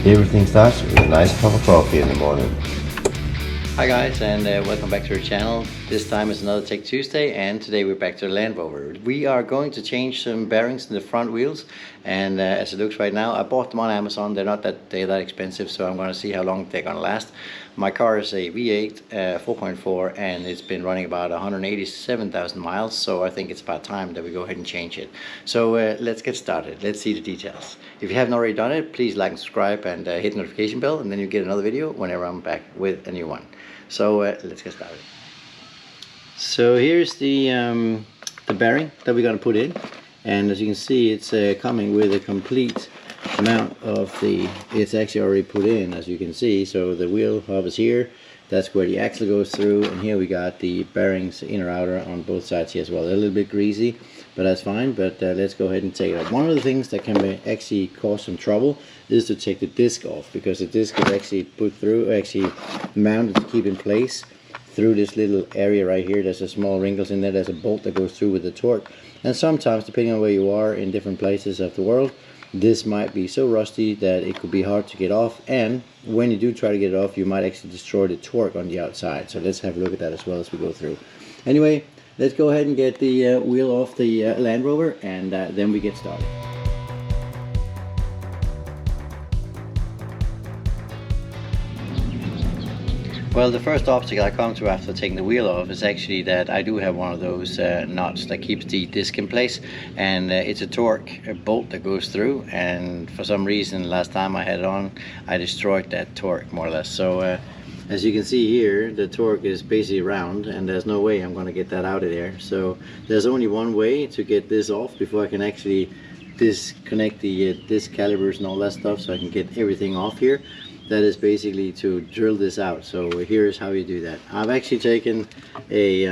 Everything starts with a nice cup of coffee in the morning. Hi guys, and welcome back to our channel. This time is another Tech Tuesday, and today we're back to the Land Rover. We are going to change some bearings in the front wheels, and as it looks right now, I bought them on Amazon. They're not that expensive, so I'm going to see how long they're going to last. My car is a V8 4.4, and it's been running about 187,000 miles, so I think it's about time that we go ahead and change it. So let's get started. Let's see the details. If you haven't already done it, please like and subscribe and hit the notification bell, and then you get another video whenever I'm back with a new one. So let's get started. So here's the bearing that we're going to put in, and as you can see, it's coming with a complete amount of it's actually already put in, as you can see. So the wheel hub is here, that's where the axle goes through, and here we got the bearings inner outer on both sides here as well. They're a little bit greasy, but that's fine. But let's go ahead and take it off. One of the things that can actually cause some trouble is to take the disc off, because the disc is actually mounted to keep in place through this little area right here. There's a small wrinkles in there. There's a bolt that goes through with the torque, and sometimes, depending on where you are in different places of the world, this might be so rusty that it could be hard to get off, and when you do try to get it off, you might actually destroy the torque on the outside. So let's have a look at that as well as we go through. Anyway, let's go ahead and get the wheel off the Land Rover, and then we get started. Well, the first obstacle I come to after taking the wheel off is actually that I do have one of those nuts that keeps the disc in place, and it's a torque bolt that goes through, and for some reason last time I had it on, I destroyed that torque more or less. So as you can see here, the torque is basically round, and there's no way I'm going to get that out of there. So there's only one way to get this off before I can actually disconnect the disc calipers and all that stuff, so I can get everything off here. That is basically to drill this out. So here's how you do that. I've actually taken a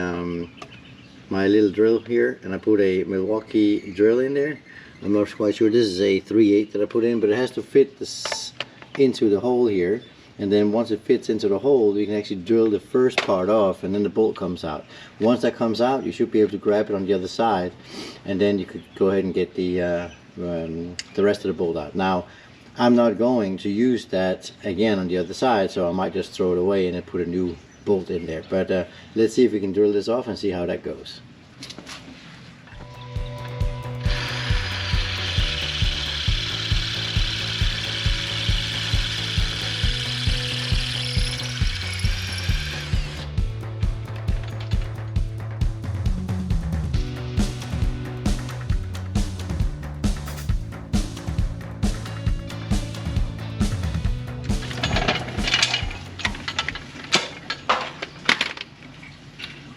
my little drill here, and I put a Milwaukee drill in there. I'm not quite sure. This is a 3/8 that I put in, but it has to fit this into the hole here, and then once it fits into the hole, you can actually drill the first part off, and then the bolt comes out. Once that comes out, you should be able to grab it on the other side, and then you could go ahead and get the rest of the bolt out. Now, I'm not going to use that again on the other side, so I might just throw it away and then put a new bolt in there. But let's see if we can drill this off and see how that goes.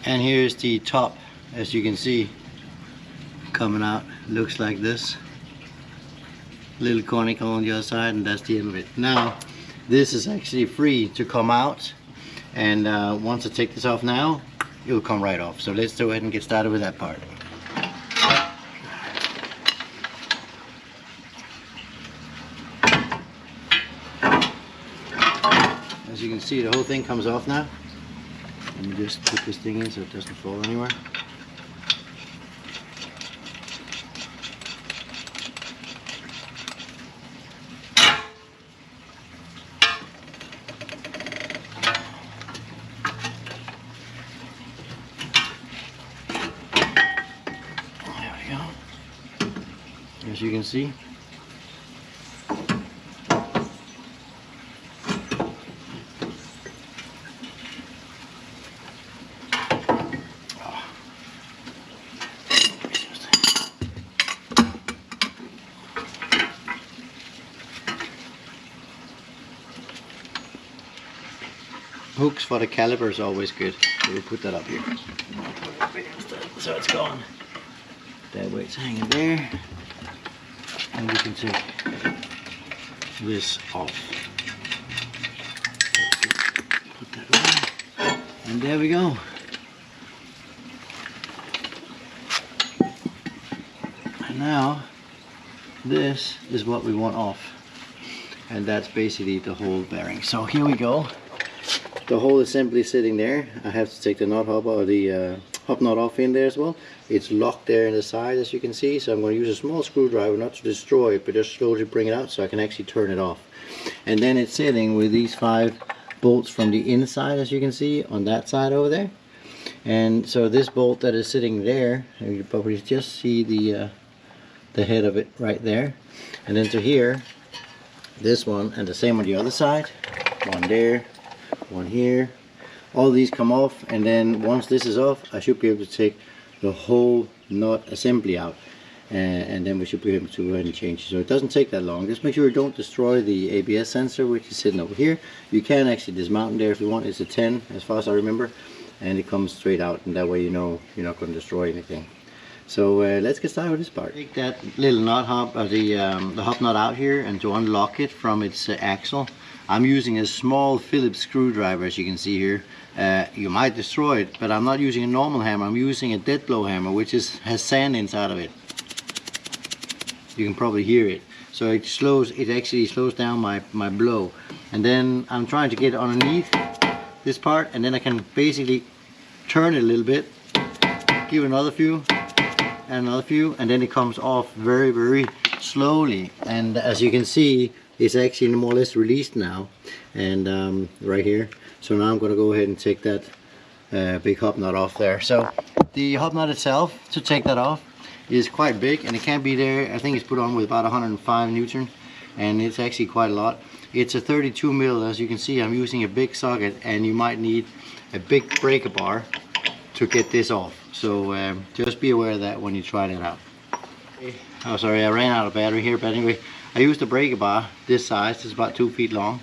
And here's the top, as you can see, coming out. Looks like this. Little conical on the other side, and that's the end of it. Now, this is actually free to come out, and once I take this off now, it will come right off. So let's go ahead and get started with that part. As you can see, the whole thing comes off now. Let me just put this thing in so it doesn't fall anywhere. There we go. As you can see, hooks for the caliper is always good, so we'll put that up here. So it's gone. That way it's hanging there, and we can take this off. Put that away, and there we go. And now this is what we want off, and that's basically the whole bearing. So here we go. The whole assembly is sitting there. I have to take the nut hub or the hub nut off in there as well. It's locked there in the side, as you can see, so I'm going to use a small screwdriver, not to destroy it, but just slowly bring it out so I can actually turn it off. And then it's sitting with these 5 bolts from the inside, as you can see, on that side over there. And so this bolt that is sitting there, you probably just see the head of it right there. And then to here, this one, and the same on the other side. One there, one here. All these come off, and then once this is off, I should be able to take the whole nut assembly out, and then we should be able to go ahead and change it. So it doesn't take that long. Just make sure you don't destroy the ABS sensor, which is sitting over here. You can actually dismount it there if you want. It's a 10 as far as I remember, and it comes straight out, and that way you know you're not going to destroy anything. So let's get started with this part. Take that little nut hub, the hub nut out here, and to unlock it from its axle, I'm using a small Phillips screwdriver, as you can see here. You might destroy it, but I'm not using a normal hammer. I'm using a dead blow hammer, which has sand inside of it. You can probably hear it. So it actually slows down my blow. And then I'm trying to get underneath this part, and then I can basically turn it a little bit, give it another few, and another few, and then it comes off very, very slowly. And as you can see, it's actually more or less released now, and right here. So now I'm going to go ahead and take that big hub nut off there. So the hub nut itself, to take that off, is quite big, and it can be there. I think it's put on with about 105 Newton, and it's actually quite a lot. It's a 32 mil. As you can see, I'm using a big socket, and you might need a big breaker bar to get this off. So just be aware of that when you try that out. Oh, sorry, I ran out of battery here, but anyway, I used a breaker bar this size. It's about 2 feet long,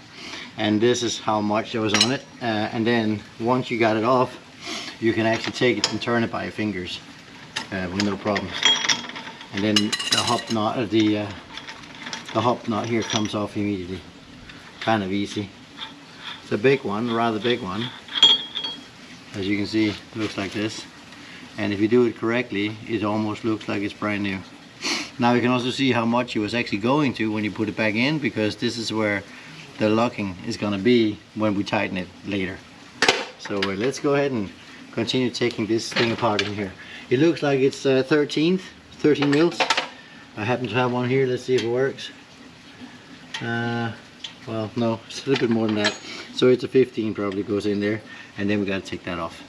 and this is how much there was on it. And then once you got it off, you can actually take it and turn it by your fingers with no problems. And then the hub nut, the hub nut here comes off immediately. Kind of easy. It's a big one, a rather big one. As you can see, it looks like this. And if you do it correctly, it almost looks like it's brand new. Now you can also see how much it was actually going to when you put it back in, because this is where the locking is going to be when we tighten it later. So let's go ahead and continue taking this thing apart in here. It looks like it's 13 mils. I happen to have one here. Let's see if it works. Well, no, it's a little bit more than that. So it's a 15 probably goes in there, and then we got to take that off.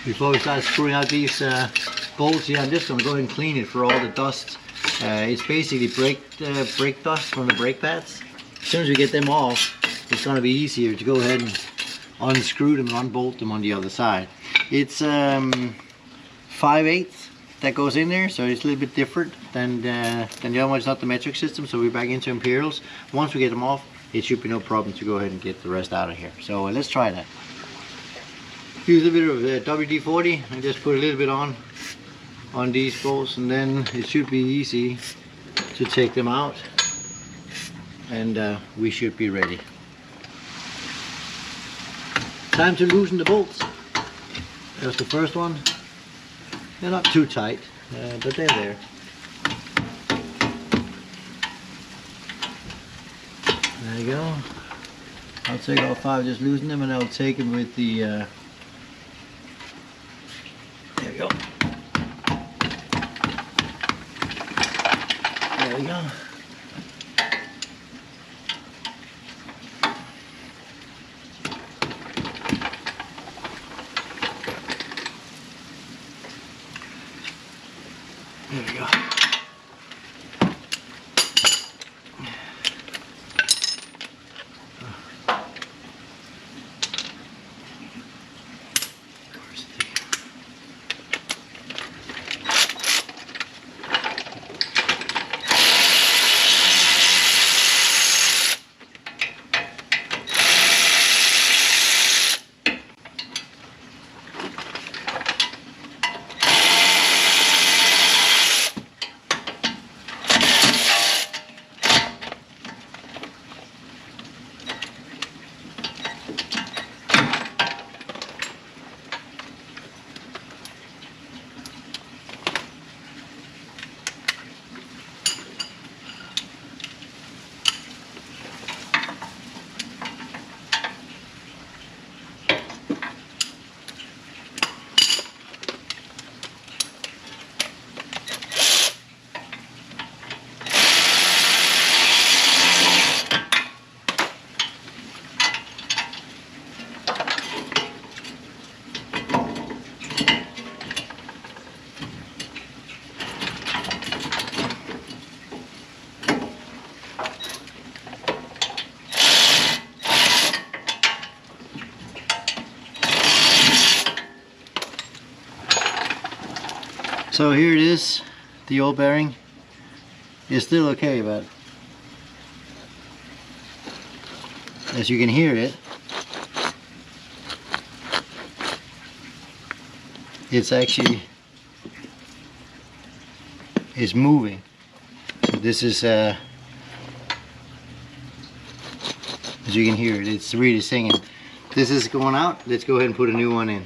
Before we start screwing out these bolts here, I'm just going to go ahead and clean it for all the dust. It's basically brake dust from the brake pads. As soon as we get them off, it's going to be easier to go ahead and unscrew them and unbolt them on the other side. It's 5/8 that goes in there, so it's a little bit different than the other one. It's not the metric system, so we're back into imperials. Once we get them off, it should be no problem to go ahead and get the rest out of here. So let's try that. Use a bit of WD-40 and just put a little bit on these bolts, and then it should be easy to take them out, and we should be ready. Time to loosen the bolts. There's the first one. They're not too tight, but they're there. There you go. I'll take all 5, just loosen them, and I'll take them with the there we go. There we go. There we go. So here it is, the old bearing. It's still okay, but as you can hear it, it's moving. So this is as you can hear it, it's really singing. This is going out. Let's go ahead and put a new one in.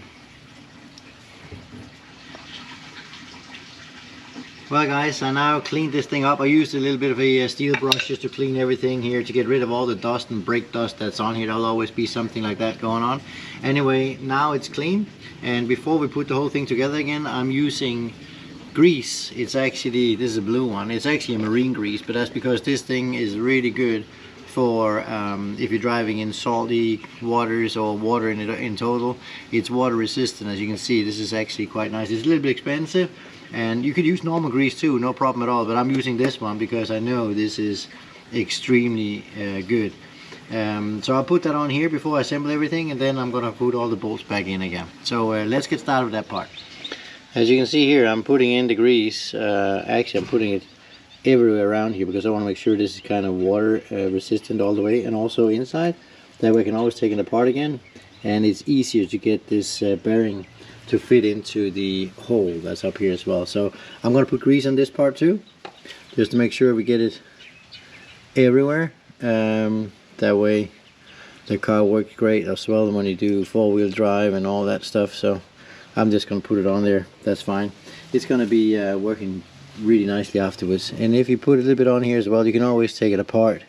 Well guys, I now cleaned this thing up. I used a little bit of a steel brush just to clean everything here, to get rid of all the dust and brake dust that's on here. There'll always be something like that going on. Anyway, now it's clean, and before we put the whole thing together again, I'm using grease. It's actually, this is a blue one, it's actually a marine grease, but that's because this thing is really good for if you're driving in salty waters or water in total. It's water resistant. As you can see, this is actually quite nice. It's a little bit expensive, and you could use normal grease too, no problem at all, but I'm using this one because I know this is extremely good. So I'll put that on here before I assemble everything, and then I'm gonna put all the bolts back in again. So let's get started with that part. As you can see here, I'm putting in the grease. Actually, I'm putting it everywhere around here because I want to make sure this is kind of water resistant all the way, and also inside. That way I can always take it apart again, and it's easier to get this bearing to fit into the hole that's up here as well. So I'm going to put grease on this part too, just to make sure we get it everywhere. That way the car works great as well when you do four-wheel drive and all that stuff. So I'm just going to put it on there. That's fine. It's going to be working really nicely afterwards. And if you put a little bit on here as well, you can always take it apart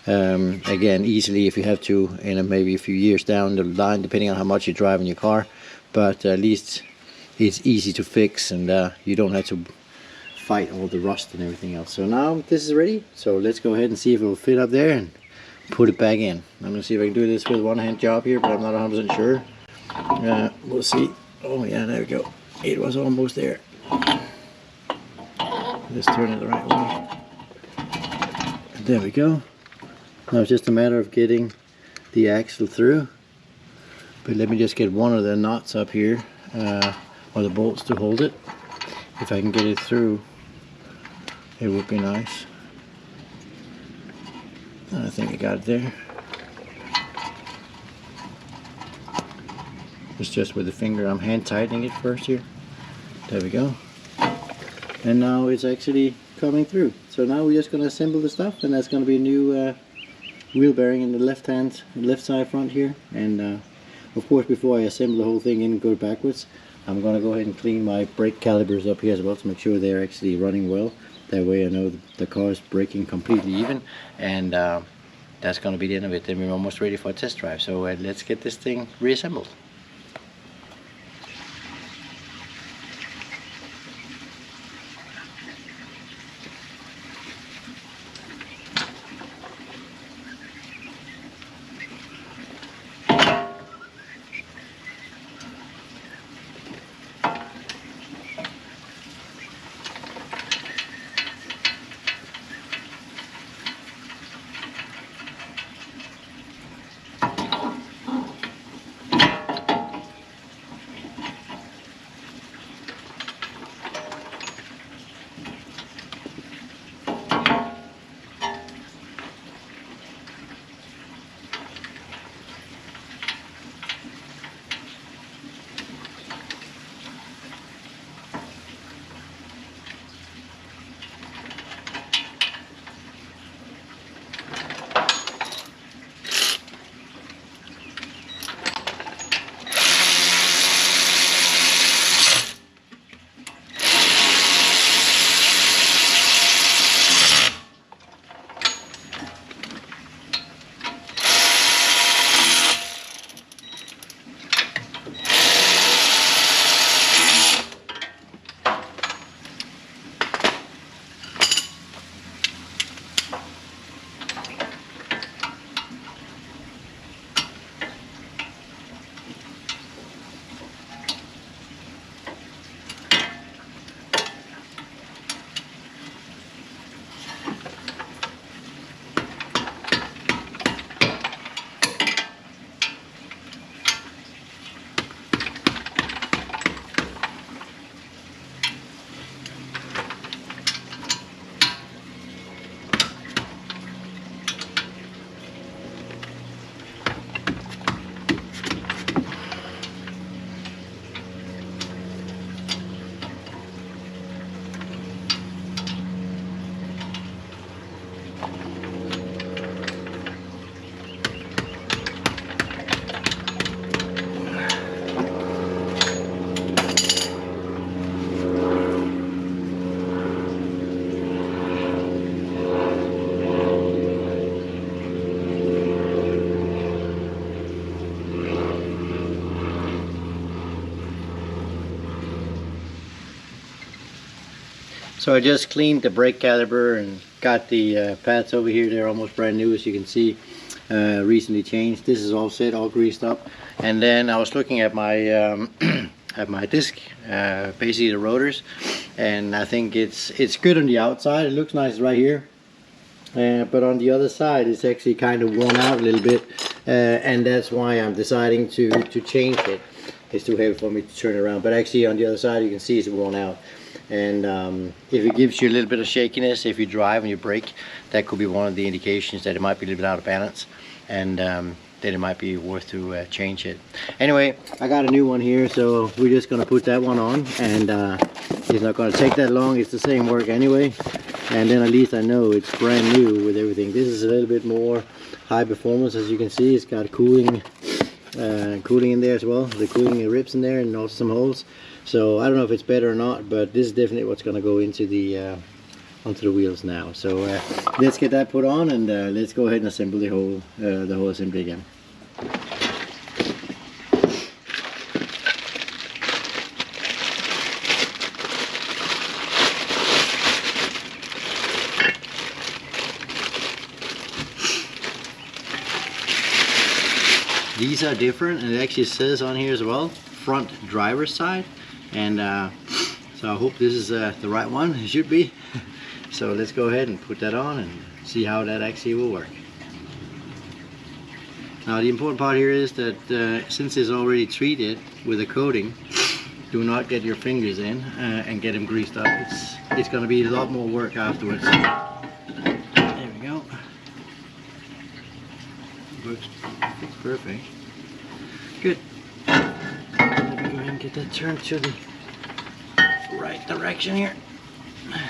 again easily if you have to, in maybe a few years down the line, depending on how much you drive in your car. But at least it's easy to fix, and you don't have to fight all the rust and everything else. So now this is ready, so let's go ahead and see if it will fit up there and put it back in. I'm gonna see if I can do this with one hand job here, but I'm not 100% sure. We'll see. Oh yeah, there we go. It was almost there. Let's turn it the right way. There we go. Now it's just a matter of getting the axle through. But let me just get one of the knots up here, or the bolts to hold it. If I can get it through, it would be nice. I think I got it there. It's just with the finger, I'm hand tightening it first here. There we go. And now it's actually coming through. So now we're just going to assemble the stuff, and that's going to be a new wheel bearing in the left side front here. And of course, before I assemble the whole thing and go backwards, I'm going to go ahead and clean my brake calipers up here as well to make sure they're actually running well. That way I know the car is braking completely even, and that's going to be the end of it. Then we're almost ready for a test drive. So let's get this thing reassembled. So I just cleaned the brake caliper and got the pads over here. They're almost brand new, as you can see. Recently changed. This is all set, all greased up. And then I was looking at my at my disc, basically the rotors, and I think it's good on the outside. It looks nice right here, but on the other side it's actually kind of worn out a little bit, and that's why I'm deciding to change it. It's too heavy for me to turn around, but actually on the other side you can see it's worn out. And if it gives you a little bit of shakiness if you drive and you brake, that could be one of the indications that it might be a little bit out of balance, and then it might be worth to change it. Anyway, I got a new one here, so we're just gonna put that one on, and it's not gonna take that long. It's the same work anyway, and then at least I know it's brand new with everything. This is a little bit more high performance, as you can see. It's got cooling in there as well, the cooling ribs in there, and also some holes. So I don't know if it's better or not, but this is definitely what's going to go into the onto the wheels now. So let's get that put on, and let's go ahead and assemble the whole assembly again. These are different, and it actually says on here as well, front driver's side, and so I hope this is the right one. It should be. So let's go ahead and put that on and see how that actually will work. Now the important part here is that since it's already treated with a coating, do not get your fingers in and get them greased up. It's going to be a lot more work afterwards. There we go. Works perfect. Good. Let me go ahead and get that turned to the right direction here. There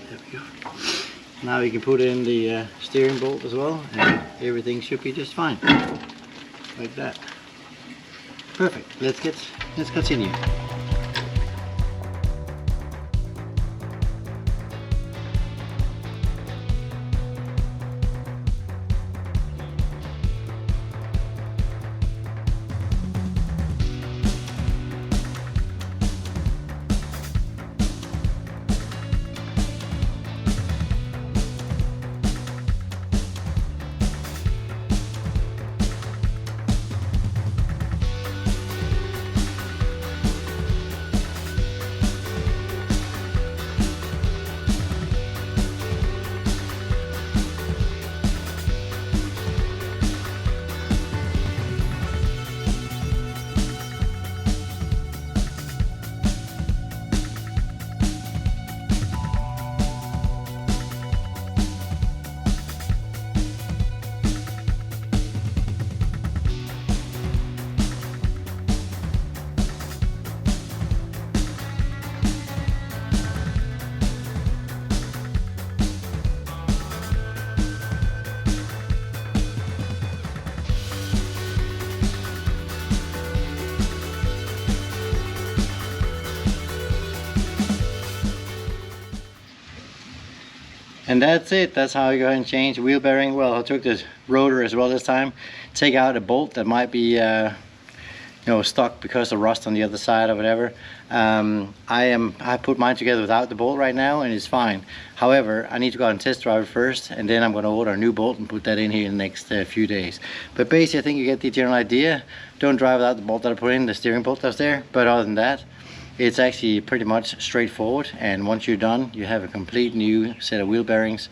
we go. Now you can put in the steering bolt as well, and everything should be just fine. Like that. Perfect. Let's continue. And that's it. That's how you go ahead and change the wheel bearing. Well, I took the rotor as well this time. Take out a bolt that might be stuck because of rust on the other side or whatever. I put mine together without the bolt right now, and it's fine. However, I need to go out and test drive it first, and then I'm going to order a new bolt and put that in here in the next few days. But basically, I think you get the general idea. Don't drive without the bolt that I put in, the steering bolt that's there. But other than that, it's actually pretty much straightforward, and once you're done, you have a complete new set of wheel bearings,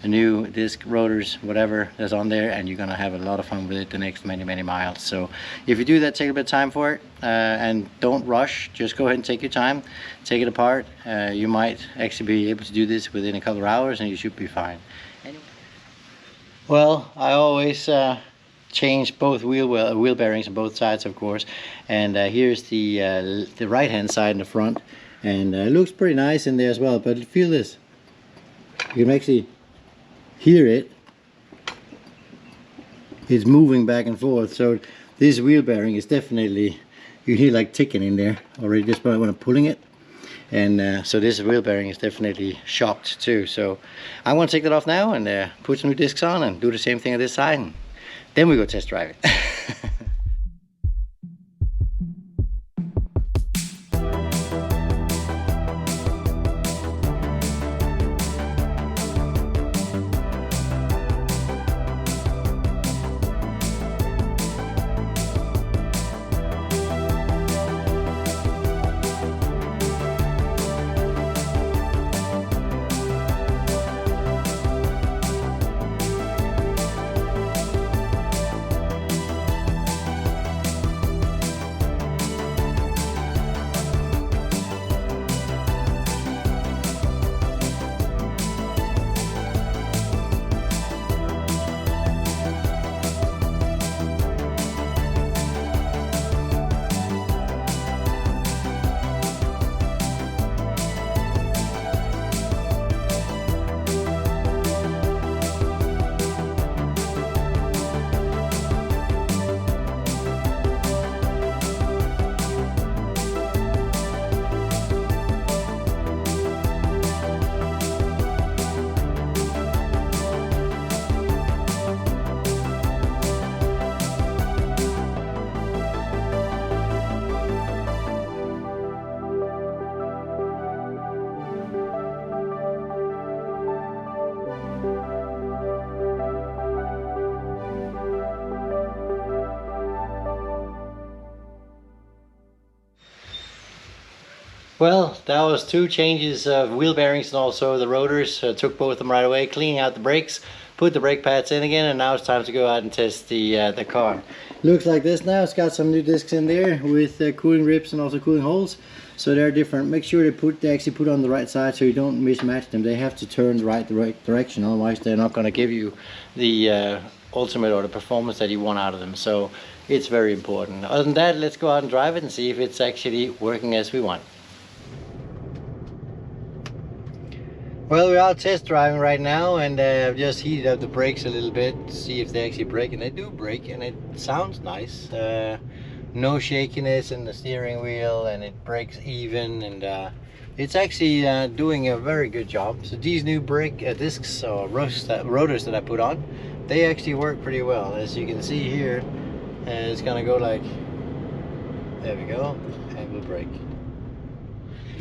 a new disc, rotors, whatever that's on there, and you're gonna have a lot of fun with it the next many miles. So if you do that, take a bit of time for it, and don't rush. Just go ahead and take your time, take it apart. You might actually be able to do this within a couple of hours, and you should be fine. Anyway. Well, I always change both wheel bearings on both sides, of course, and here's the right hand side in the front, and it looks pretty nice in there as well. But feel this, you can actually hear it. It's moving back and forth, so this wheel bearing is definitely, you hear like ticking in there already just by when I'm pulling it. And so this wheel bearing is definitely shocked too. So I'm going to take that off now and put some new discs on and do the same thing on this side, and then we go test drive it. Well, that was 2 changes of wheel bearings and also the rotors. Took both of them right away, cleaning out the brakes, put the brake pads in again, and now it's time to go out and test the car. Looks like this now. It's got some new discs in there with cooling ribs and also cooling holes. So they're different. Make sure they actually put on the right side so you don't mismatch them. They have to turn the right direction, otherwise they're not going to give you the ultimate or the performance that you want out of them. So it's very important. Other than that, let's go out and drive it and see if it's actually working as we want. Well, we're out test driving right now, and I've just heated up the brakes a little bit to see if they actually brake, and they do brake, and it sounds nice. No shakiness in the steering wheel, and it brakes even, and it's actually doing a very good job. So these new brake discs or rotors that I put on, they actually work pretty well. As you can see here, it's gonna go like, there we go, and we'll brake.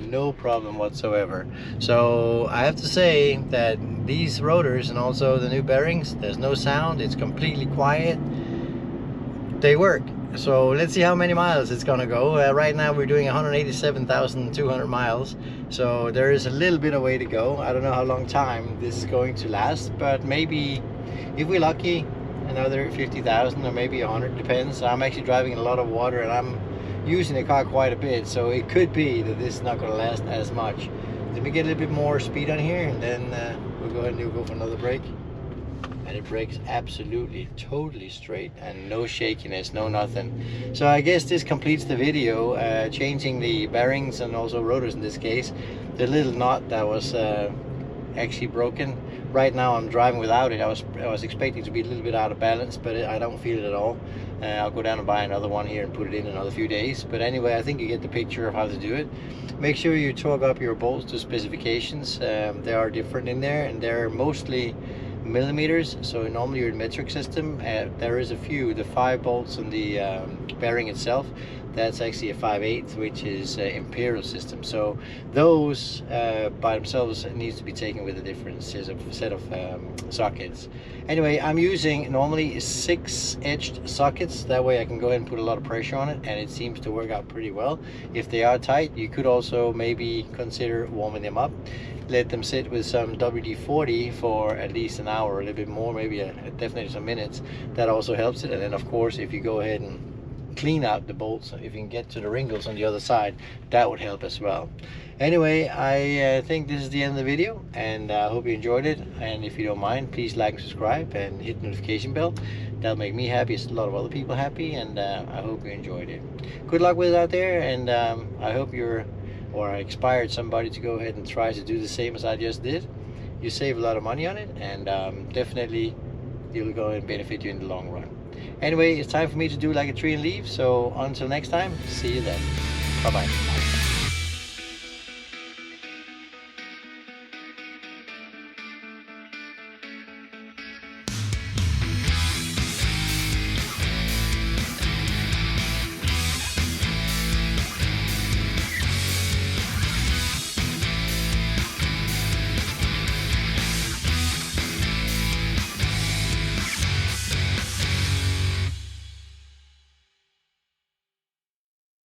No problem whatsoever. So I have to say that these rotors and also the new bearings, there's no sound, it's completely quiet, they work. So let's see how many miles it's gonna go. Right now we're doing 187,200 miles, so there is a little bit of way to go. I don't know how long time this is going to last, but maybe if we're lucky another 50,000 or maybe 100, depends. I'm actually driving in a lot of water and I'm using the car quite a bit, so it could be that this is not going to last as much. Let me get a little bit more speed on here, and then we'll go ahead and go for another brake. And it brakes absolutely totally straight and no shakiness, no nothing. So I guess this completes the video, changing the bearings and also rotors in this case. The little knot that was actually broken. Right now I'm driving without it. I was expecting to be a little bit out of balance, but I don't feel it at all. I'll go down and buy another one here and put it in another few days. But anyway, I think you get the picture of how to do it. Make sure you torque up your bolts to specifications. They are different in there, and they're mostly millimeters. So normally your metric system, there is a few, the 5 bolts on the bearing itself, that's actually a 5/8, which is imperial system. So those by themselves needs to be taken with a different set of sockets. Anyway, I'm using normally 6-edged sockets. That way I can go ahead and put a lot of pressure on it, and it seems to work out pretty well. If they are tight, you could also maybe consider warming them up. Let them sit with some WD-40 for at least an hour, a little bit more, maybe definitely some minutes. That also helps it. And then of course, if you go ahead and clean out the bolts, if you can get to the wrinkles on the other side, that would help as well. Anyway, I think this is the end of the video, and I hope you enjoyed it. And if you don't mind, please like and subscribe and hit the notification bell. That'll make me happy, it's a lot of other people happy, and I hope you enjoyed it. Good luck with it out there, and I hope I inspired somebody to go ahead and try to do the same as I just did. You save a lot of money on it, and definitely it'll go and benefit you in the long run. Anyway, it's time for me to do like a tree and leave, so until next time, see you then. Bye bye.